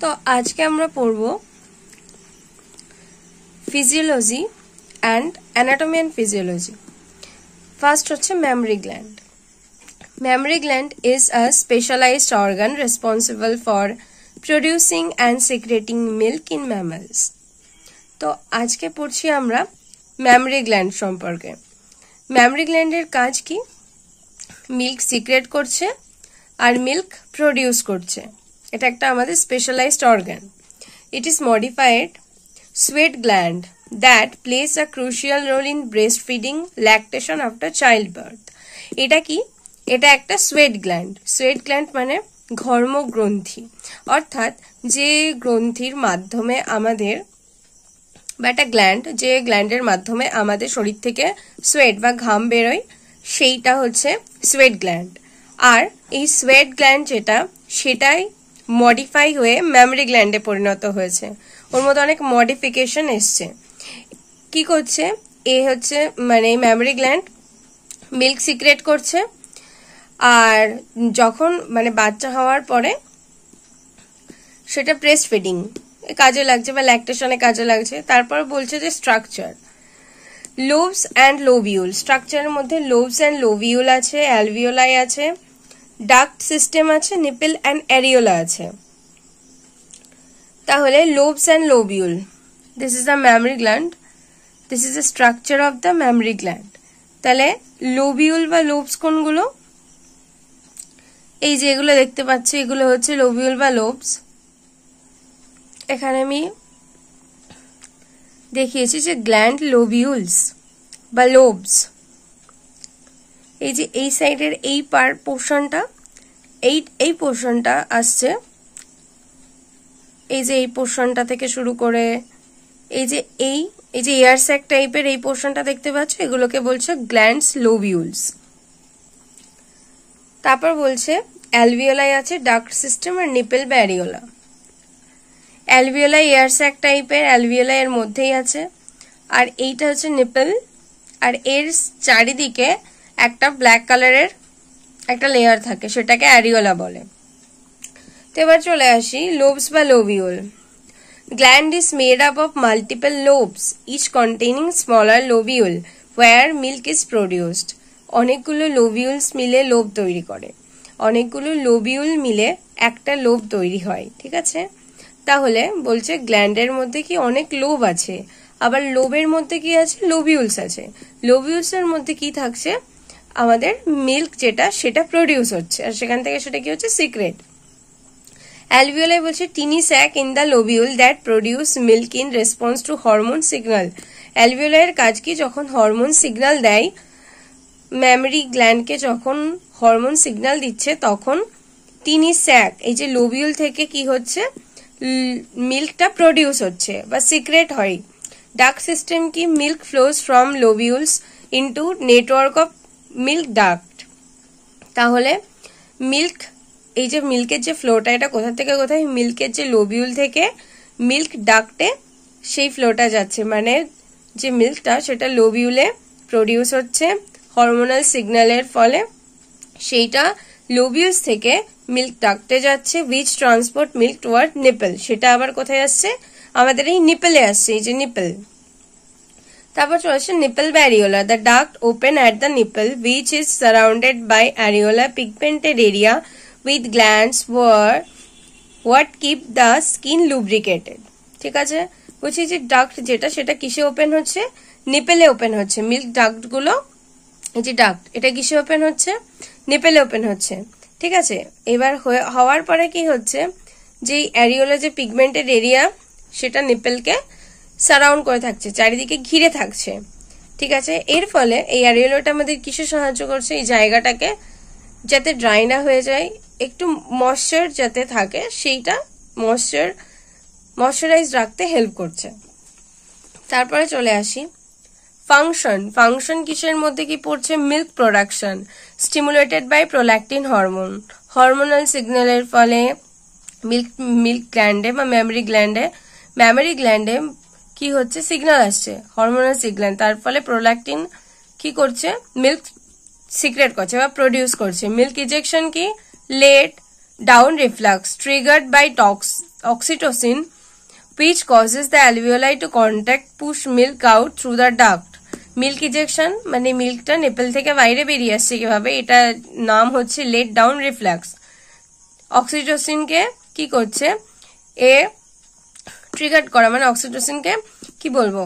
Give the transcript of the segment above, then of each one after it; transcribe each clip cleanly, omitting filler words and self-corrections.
তো আজকে আমরা পড়ব physiology and anatomy and physiology. First হচ্ছে mammary gland. Mammary gland is a specialized organ responsible for producing and secreting milk in mammals. তো আজকে পড়ছি আমরা mammary gland সম্পর্কে। mammary gland এর কাজ কি? মিল্ক সিক্রেট করছে আর মিল্ক প্রডিউস করছে। এটা একটা আমাদের specialised organ. It is modified sweat gland that plays a crucial role in breastfeeding, lactation after childbirth. এটা কি? এটা একটা সোয়েট গ্ল্যান্ড। সোয়েট গ্ল্যান্ড মানে ঘর্মগ্রন্থি, অর্থাৎ যে গ্রন্থির মাধ্যমে আমাদের বা একটা গ্ল্যান্ড, যে গ্ল্যান্ডের মাধ্যমে আমাদের শরীর থেকে সোয়েট বা ঘাম বেরোয়, সেইটা হচ্ছে সোয়েট গ্ল্যান্ড। আর এই সোয়েট গ্ল্যান্ড যেটা, সেটাই মডিফাই হয়ে ম্যামরি গ্ল্যান্ডে পরিণত হয়েছে। ওর মধ্যে অনেক মডিফিকেশন এসছে। কি করছে? এ হচ্ছে মানে ম্যামরি গ্ল্যান্ড মিল্ক সিক্রেট করছে, আর যখন মানে বাচ্চা হওয়ার পরে সেটা ব্রেস্ট ফিডিং কাজে লাগছে বা ল্যাকটেশনে কাজে লাগছে। তারপর বলছে যে স্ট্রাকচার, লোবস অ্যান্ড লোবিউল। স্ট্রাকচারের মধ্যে লোবস অ্যান্ড লোবিউল আছে, অ্যালভিওলাই আছে, ডাক্ট সিস্টেম আছে, নিপল অ্যান্ড অ্যারিওলা আছে। তাহলে lobes and lobule, this is the mammary gland, this is the structure of the mammary gland. তাহলে লোবিউল বা লোবস কোনগুলো? এই যে এগুলো দেখতে পাচ্ছি, এগুলো হচ্ছে লোবিউল বা লোবস। এখানে আমি দেখিয়েছি যে গ্ল্যান্ড লোবিউলস বা লোবস। এই যে এই সাইডের এই পোর্শনটা, এই পোর্শনটা আসছে, এই যে এই পোর্শনটা থেকে শুরু করে এই যে এয়ার স্যাক টাইপের এই পোর্শনটা দেখতে পাচ্ছ, এগুলোকে বলছে গ্ল্যান্ডস লোবিউলস। তারপর বলছে অ্যালভিওলাই আছে, ডাক্ট সিস্টেম আর নিপল বা অ্যারিওলা। অ্যালভিওলাই এয়ার স্যাক টাইপের, অ্যালভিওলাই এর মধ্যেই আছে, আর এইটা হচ্ছে নিপল, আর এর চারিদিকে একটা ব্ল্যাক কালারের একটা লেয়ার থাকে, সেটাকে অ্যারিওলা বলে। তো এবার চলে আসি লোবস বা lobule. Gland is made up of multiple lobes, each containing smaller lobule where milk is produced. অনেকগুলো লোবিউলস মিলে লোব তৈরি করে, অনেকগুলো লোবিউল মিলে একটা লোব তৈরি হয়, ঠিক আছে? তাহলে বলছে গ্ল্যান্ডের মধ্যে কি অনেক লোব আছে, আবার লোবের মধ্যে কি আছে? লোবিউলস আছে। লোবিউলস এর মধ্যে কি থাকছে? আমাদের মিল্ক যেটা, সেটা প্রডিউস হচ্ছে, আর সেখান থেকে সেটা কি হচ্ছে? সিক্রেট। অ্যালভিওলাই বলছে tiny sac in the lobule that produce milk in response to hormone signal. Alveoli এর কাজ কি? যখন হরমোন সিগন্যাল দেয়, ম্যামরি গ্ল্যান্ডকে যখন হরমোন সিগন্যাল দিচ্ছে, তখন টিনি স্যাক, এই যে লোবিউল থেকে কি হচ্ছে? মিল্কটা প্রডিউস হচ্ছে বা সিক্রেট হয়। ডাক্ট সিস্টেম কি? Milk flows from lobules into network of milk duct. তাহলে মিল্ক, এই যে মিল্কের যে ফ্লোটা, এটা কোথা থেকে কোথায়? মিল্কের যে লোবিউল থেকে মিল্ক ডাক্টে সেই ফ্লোটা যাচ্ছে, মানে যে মিল্কটা সেটা লোবিউলে প্রডিউস হচ্ছে হরমোনাল সিগন্যালের ফলে, সেইটা লোবিউলস থেকে মিল্ক ডাক্টে যাচ্ছে, which transport milk toward nipple. সেটা আবার কোথায় আসছে? আমাদের এই নিপলে আসছে, এই যে নিপল। তারপর চলে আসছে নিপল বা areola. The duct open at the nipple which is surrounded by areola pigmented area with glands what keep the skin lubricated. ঠিক আছে? বলছি যে ডাক্ট যেটা, সেটা কিসে ওপেন হচ্ছে? নিপেলে ওপেন হচ্ছে। মিল্ক ডাক্ট গুলো, এই যে ডাক্ট, এটা কিসে ওপেন হচ্ছে? নিপেলে ওপেন হচ্ছে, ঠিক আছে? এবার হওয়ার পরে কি হচ্ছে? যে অ্যারিওলা যে পিগমেন্টেড এরিয়া, সেটা নিপেলকে সারাউন্ড করে থাকছে, চারিদিকে ঘিরে থাকছে, ঠিক আছে? এর ফলে এই অ্যারিওলাটা আমাদের কিসে সাহায্য করছে? এই জায়গাটাকে যাতে ড্রাই না হয়ে যায়, একটু ময়েশ্চার যাতে থাকে, সেইটা ময়েশ্চারাইজ রাখতে হেল্প করছে। তারপরে চলে আসি ফাংশন। ফাংশন কিসের মধ্যে কি পড়ছে? Milk production stimulated by prolactin hormone. Hormonal সিগন্যালের ফলে মিল্ক গ্ল্যান্ডে বা ম্যামরি গ্ল্যান্ডে কি হচ্ছে? সিগন্যাল আসছে, হরমোনাল সিগন্যাল। তার ফলে প্রোল্যাকটিন কি করছে? মিল্ক সিক্রেট করছে বা প্রডিউস করছে। মিল্ক ইজেকশন কি? Let down reflux triggered by oxytocin which causes the alveoli to contact push milk out through the duct. Milk ejection মানে মিল্কটা নিপল থেকে বাইরে বেরিয়ে আসছে কিভাবে, এটা নাম হচ্ছে লেট ডাউন রিফ্লাক্স। অক্সিটোসিনকে কি করছে, এ ট্রিগার করা মানে অক্সিটোসিনকে কি বলবো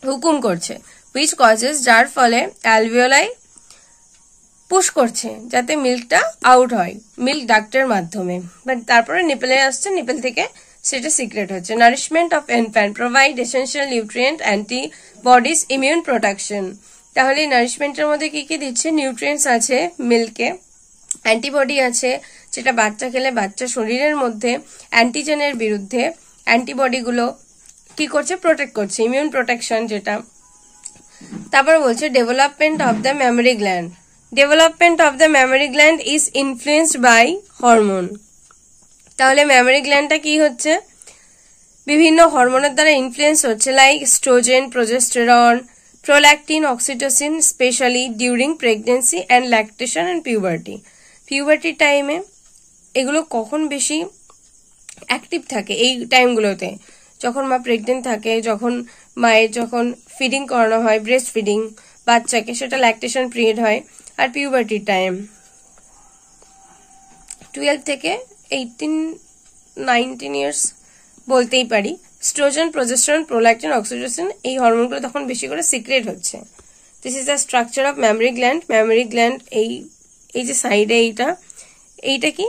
হুকুম করছে, which causes যার ফলে অ্যালভিওলাই পুশ করছে যাতে মিল্কটা আউট হয় মিল্ক ডাক্টের মাধ্যমে, বাট তারপরে নিপেলে আসছে, নিপেল থেকে সেটা সিক্রেট হচ্ছে। Nourishment of infant provide essential nutrient antibodies immune protection. তাহলে নারিশমেন্টের মধ্যে কি কি দিচ্ছে, নিউট্রিয়েন্টস আছে মিল্কে, অ্যান্টিবডি আছে যেটা বাচ্চা খেলে বাচ্চা শরীরের মধ্যে অ্যান্টিজেনের বিরুদ্ধে অ্যান্টিবডিগুলো কি করছে, প্রোটেক্ট করছে, ইমিউন প্রোটেকশন যেটা। তারপর বলছে development of the mammary gland. Development of the mammary gland is influenced by hormone. তাহলে মেমোরি গ্ল্যান্ডটা কি হচ্ছে, বিভিন্ন হরমোনের দ্বারা ইনফ্লুয়েন্স হচ্ছে, like oestrogen, progesterone, prolactin, oxytocin, specially during pregnancy and lactation and puberty. Puberty টাইমে এগুলো কখন বেশি অ্যাক্টিভ থাকে, এই টাইমগুলোতে যখন মা প্রেগনেন্ট থাকে, যখন মায়ের যখন ফিডিং করানো হয়, ব্রেস্ট ফিডিং বাচ্চাকে, সেটা ল্যাকটেশন পিরিয়ড হয়। আর পিউবার্টির টাইম 12 থেকে 18-19 ইয়ার্স বলতেই পারি। স্ট্রোজেন, প্রোজেস্টেরন, প্রোল্যাকটিন, অক্সিটোসিন এই হরমোনগুলো তখন বেশি করে সিক্রেট হচ্ছে। This is the structure of memory gland. Memory gland এই যে সাইডে এইটা কি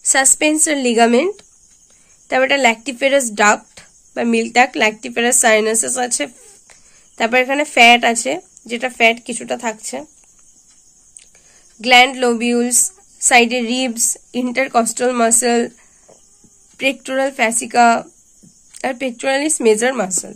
সাসপেন্সর লিগামেন্ট, তারপর এটা ল্যাকটিফেরাস ডাক্ট বা মিল্ক ডাক্ট, ল্যাকটিফেরাস সাইনাসেস আছে, তারপর এখানে ফ্যাট আছে যেটা ফ্যাট কিছুটা থাকছে, গ্ল্যান্ড লোবিউলস, সাইডে রিবস, ইন্টারকস্টাল মাসল, পেক্টোরাল ফ্যাসিকা আর পেক্টোরালিস মেজর মাসল।